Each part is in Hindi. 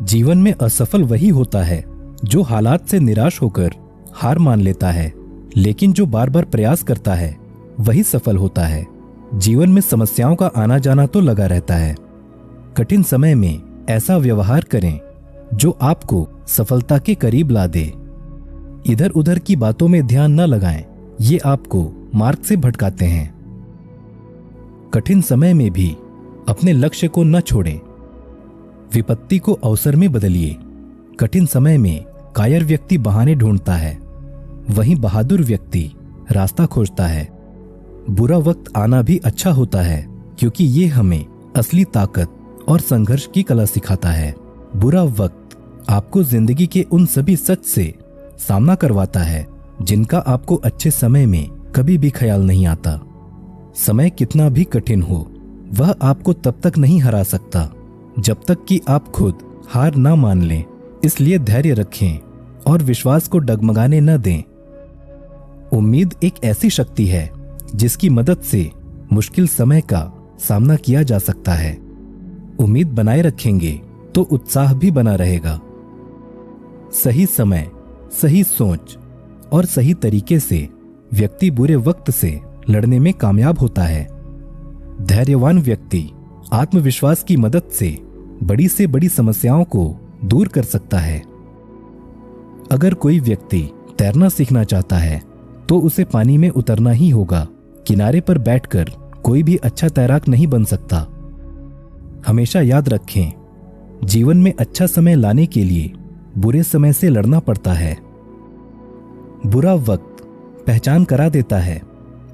जीवन में असफल वही होता है जो हालात से निराश होकर हार मान लेता है, लेकिन जो बार बार प्रयास करता है वही सफल होता है। जीवन में समस्याओं का आना जाना तो लगा रहता है। कठिन समय में ऐसा व्यवहार करें जो आपको सफलता के करीब ला दे। इधर उधर की बातों में ध्यान न लगाएं, ये आपको मार्ग से भटकाते हैं। कठिन समय में भी अपने लक्ष्य को न छोड़ें। विपत्ति को अवसर में बदलिए। कठिन समय में कायर व्यक्ति बहाने ढूंढता है, वहीं बहादुर व्यक्ति रास्ता खोजता है। बुरा वक्त आना भी अच्छा होता है, क्योंकि ये हमें असली ताकत और संघर्ष की कला सिखाता है। बुरा वक्त आपको जिंदगी के उन सभी सच से सामना करवाता है जिनका आपको अच्छे समय में कभी भी ख्याल नहीं आता। समय कितना भी कठिन हो, वह आपको तब तक नहीं हरा सकता जब तक कि आप खुद हार ना मान लें। इसलिए धैर्य रखें और विश्वास को डगमगाने न दें। उम्मीद एक ऐसी शक्ति है जिसकी मदद से मुश्किल समय का सामना किया जा सकता है। उम्मीद बनाए रखेंगे तो उत्साह भी बना रहेगा। सही समय, सही सोच और सही तरीके से व्यक्ति बुरे वक्त से लड़ने में कामयाब होता है। धैर्यवान व्यक्ति आत्मविश्वास की मदद से बड़ी समस्याओं को दूर कर सकता है। अगर कोई व्यक्ति तैरना सीखना चाहता है तो उसे पानी में उतरना ही होगा। किनारे पर बैठकर कोई भी अच्छा तैराक नहीं बन सकता। हमेशा याद रखें, जीवन में अच्छा समय लाने के लिए बुरे समय से लड़ना पड़ता है। बुरा वक्त पहचान करा देता है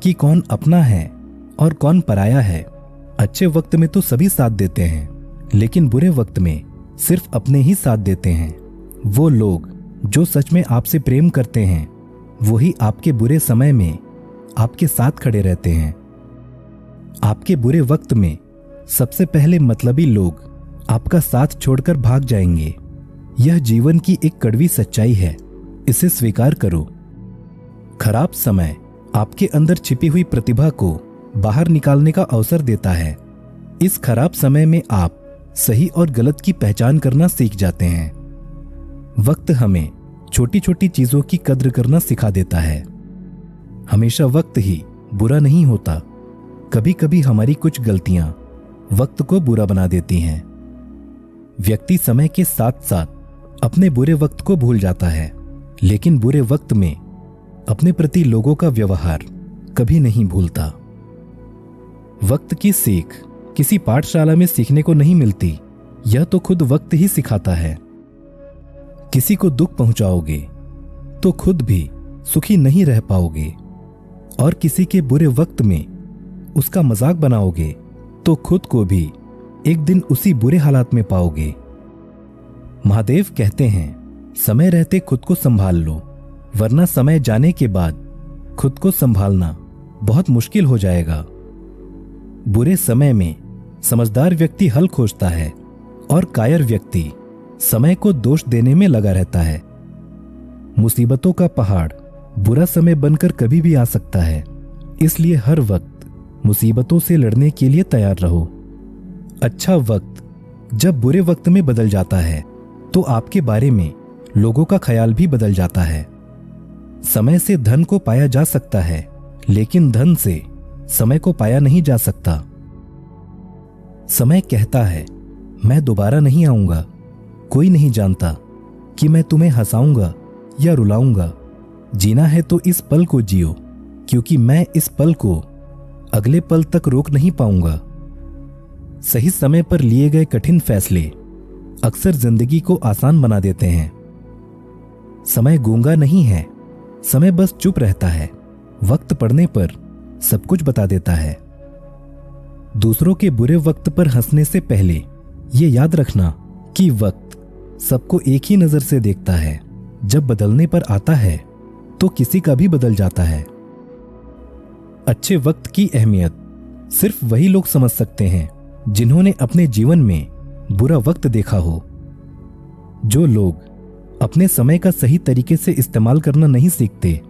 कि कौन अपना है और कौन पराया है। अच्छे वक्त में तो सभी साथ देते हैं, लेकिन बुरे वक्त में सिर्फ अपने ही साथ देते हैं। वो लोग जो सच में आपसे प्रेम करते हैं वही आपके बुरे समय में आपके साथ खड़े रहते हैं। आपके बुरे वक्त में सबसे पहले मतलबी लोग आपका साथ छोड़कर भाग जाएंगे। यह जीवन की एक कड़वी सच्चाई है, इसे स्वीकार करो। खराब समय आपके अंदर छिपी हुई प्रतिभा को बाहर निकालने का अवसर देता है। इस खराब समय में आप सही और गलत की पहचान करना सीख जाते हैं। वक्त हमें छोटी छोटी चीजों की कद्र करना सिखा देता है। हमेशा वक्त ही बुरा नहीं होता, कभी कभी हमारी कुछ गलतियां वक्त को बुरा बना देती हैं। व्यक्ति समय के साथ साथ अपने बुरे वक्त को भूल जाता है, लेकिन बुरे वक्त में अपने प्रति लोगों का व्यवहार कभी नहीं भूलता। वक्त की सीख किसी पाठशाला में सीखने को नहीं मिलती, यह तो खुद वक्त ही सिखाता है। किसी को दुख पहुंचाओगे तो खुद भी सुखी नहीं रह पाओगे, और किसी के बुरे वक्त में उसका मजाक बनाओगे तो खुद को भी एक दिन उसी बुरे हालात में पाओगे। महादेव कहते हैं, समय रहते खुद को संभाल लो, वरना समय जाने के बाद खुद को संभालना बहुत मुश्किल हो जाएगा। बुरे समय में समझदार व्यक्ति हल खोजता है और कायर व्यक्ति समय को दोष देने में लगा रहता है। मुसीबतों का पहाड़ बुरा समय बनकर कभी भी आ सकता है, इसलिए हर वक्त मुसीबतों से लड़ने के लिए तैयार रहो। अच्छा वक्त जब बुरे वक्त में बदल जाता है तो आपके बारे में लोगों का ख्याल भी बदल जाता है। समय से धन को पाया जा सकता है, लेकिन धन से समय को पाया नहीं जा सकता। समय कहता है, मैं दोबारा नहीं आऊंगा। कोई नहीं जानता कि मैं तुम्हें हंसाऊंगा या रुलाऊंगा। जीना है तो इस पल को जियो, क्योंकि मैं इस पल को अगले पल तक रोक नहीं पाऊंगा। सही समय पर लिए गए कठिन फैसले अक्सर जिंदगी को आसान बना देते हैं। समय गूंगा नहीं है, समय बस चुप रहता है। वक्त पड़ने पर सब कुछ बता देता है। दूसरों के बुरे वक्त पर हंसने से पहले ये याद रखना कि वक्त सबको एक ही नजर से देखता है। जब बदलने पर आता है तो किसी का भी बदल जाता है। अच्छे वक्त की अहमियत सिर्फ वही लोग समझ सकते हैं जिन्होंने अपने जीवन में बुरा वक्त देखा हो। जो लोग अपने समय का सही तरीके से इस्तेमाल करना नहीं सीखते,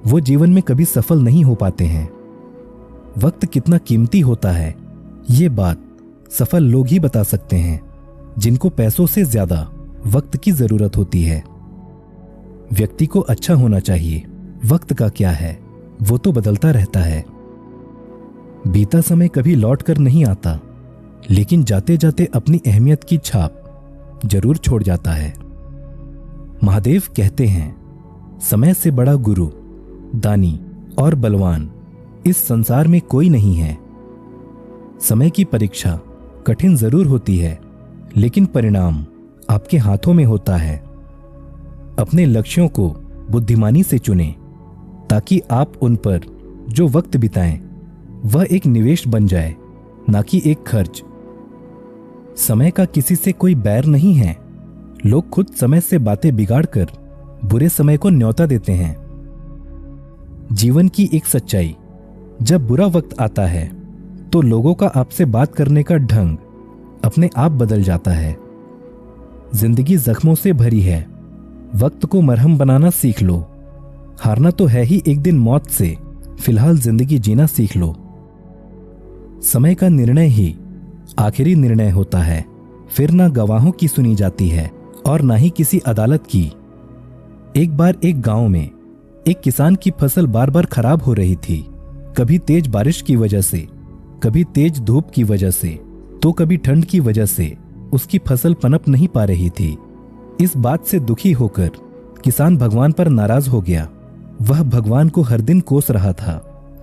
वो जीवन में कभी सफल नहीं हो पाते हैं। वक्त कितना कीमती होता है, ये बात सफल लोग ही बता सकते हैं। जिनको पैसों से ज्यादा वक्त की जरूरत होती है। व्यक्ति को अच्छा होना चाहिए, वक्त का क्या है, वो तो बदलता रहता है। बीता समय कभी लौट कर नहीं आता, लेकिन जाते जाते अपनी अहमियत की छाप जरूर छोड़ जाता है। महादेव कहते हैं, समय से बड़ा गुरु, दानी और बलवान इस संसार में कोई नहीं है। समय की परीक्षा कठिन जरूर होती है, लेकिन परिणाम आपके हाथों में होता है। अपने लक्ष्यों को बुद्धिमानी से चुनें, ताकि आप उन पर जो वक्त बिताएं वह एक निवेश बन जाए, ना कि एक खर्च। समय का किसी से कोई बैर नहीं है। लोग खुद समय से बातें बिगाड़कर बुरे समय को न्योता देते हैं। जीवन की एक सच्चाई, जब बुरा वक्त आता है तो लोगों का आपसे बात करने का ढंग अपने आप बदल जाता है। जिंदगी जख्मों से भरी है, वक्त को मरहम बनाना सीख लो। हारना तो है ही एक दिन मौत से, फिलहाल जिंदगी जीना सीख लो। समय का निर्णय ही आखिरी निर्णय होता है, फिर ना गवाहों की सुनी जाती है और ना ही किसी अदालत की। एक बार एक गांव में एक किसान की फसल बार बार खराब हो रही थी। कभी तेज बारिश की वजह से, कभी तेज धूप की वजह से, तो कभी ठंड की वजह से उसकी फसल पनप नहीं पा रही थी। इस बात से दुखी होकर किसान भगवान पर नाराज हो गया। वह भगवान को हर दिन कोस रहा था।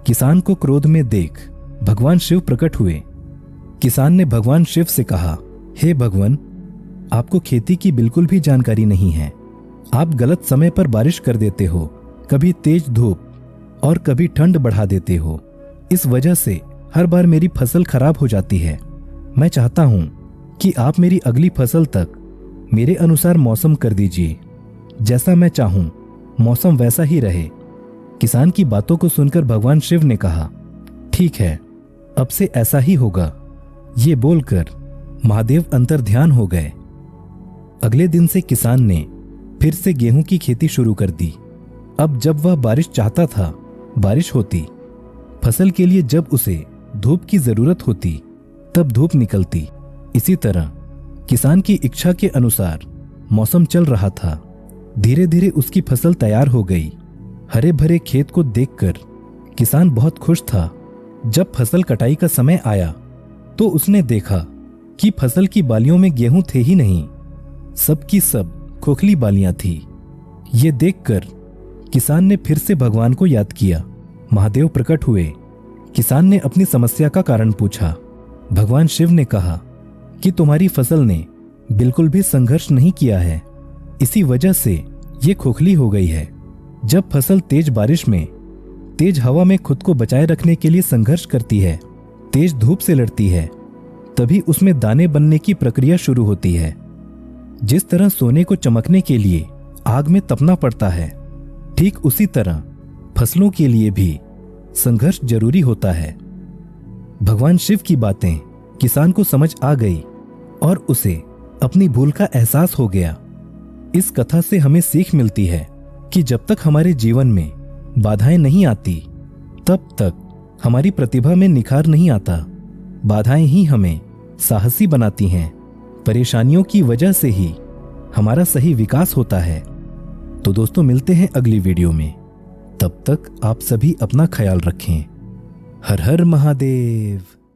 किसान को क्रोध में देख भगवान शिव प्रकट हुए। किसान ने भगवान शिव से कहा, हे भगवान, आपको खेती की बिल्कुल भी जानकारी नहीं है। आप गलत समय पर बारिश कर देते हो, कभी तेज धूप और कभी ठंड बढ़ा देते हो। इस वजह से हर बार मेरी फसल खराब हो जाती है। मैं चाहता हूं कि आप मेरी अगली फसल तक मेरे अनुसार मौसम कर दीजिए। जैसा मैं चाहूं मौसम वैसा ही रहे। किसान की बातों को सुनकर भगवान शिव ने कहा, ठीक है, अब से ऐसा ही होगा। ये बोलकर महादेव अंतर्ध्यान हो गए। अगले दिन से किसान ने फिर से गेहूं की खेती शुरू कर दी। अब जब वह बारिश चाहता था, बारिश होती। फसल के लिए जब उसे धूप की जरूरत होती, तब धूप निकलती। इसी तरह किसान की इच्छा के अनुसार मौसम चल रहा था। धीरे धीरे उसकी फसल तैयार हो गई। हरे भरे खेत को देखकर किसान बहुत खुश था। जब फसल कटाई का समय आया तो उसने देखा कि फसल की बालियों में गेहूं थे ही नहीं, सब की सब खोखली बालियां थी। ये देखकर किसान ने फिर से भगवान को याद किया। महादेव प्रकट हुए। किसान ने अपनी समस्या का कारण पूछा। भगवान शिव ने कहा कि तुम्हारी फसल ने बिल्कुल भी संघर्ष नहीं किया है, इसी वजह से ये खोखली हो गई है। जब फसल तेज बारिश में, तेज हवा में खुद को बचाए रखने के लिए संघर्ष करती है, तेज धूप से लड़ती है, तभी उसमें दाने बनने की प्रक्रिया शुरू होती है। जिस तरह सोने को चमकने के लिए आग में तपना पड़ता है, ठीक उसी तरह फसलों के लिए भी संघर्ष जरूरी होता है। भगवान शिव की बातें किसान को समझ आ गई और उसे अपनी भूल का एहसास हो गया। इस कथा से हमें सीख मिलती है कि जब तक हमारे जीवन में बाधाएं नहीं आती, तब तक हमारी प्रतिभा में निखार नहीं आता। बाधाएं ही हमें साहसी बनाती हैं। परेशानियों की वजह से ही हमारा सही विकास होता है। तो दोस्तों, मिलते हैं अगली वीडियो में। तब तक आप सभी अपना ख्याल रखें। हर हर महादेव।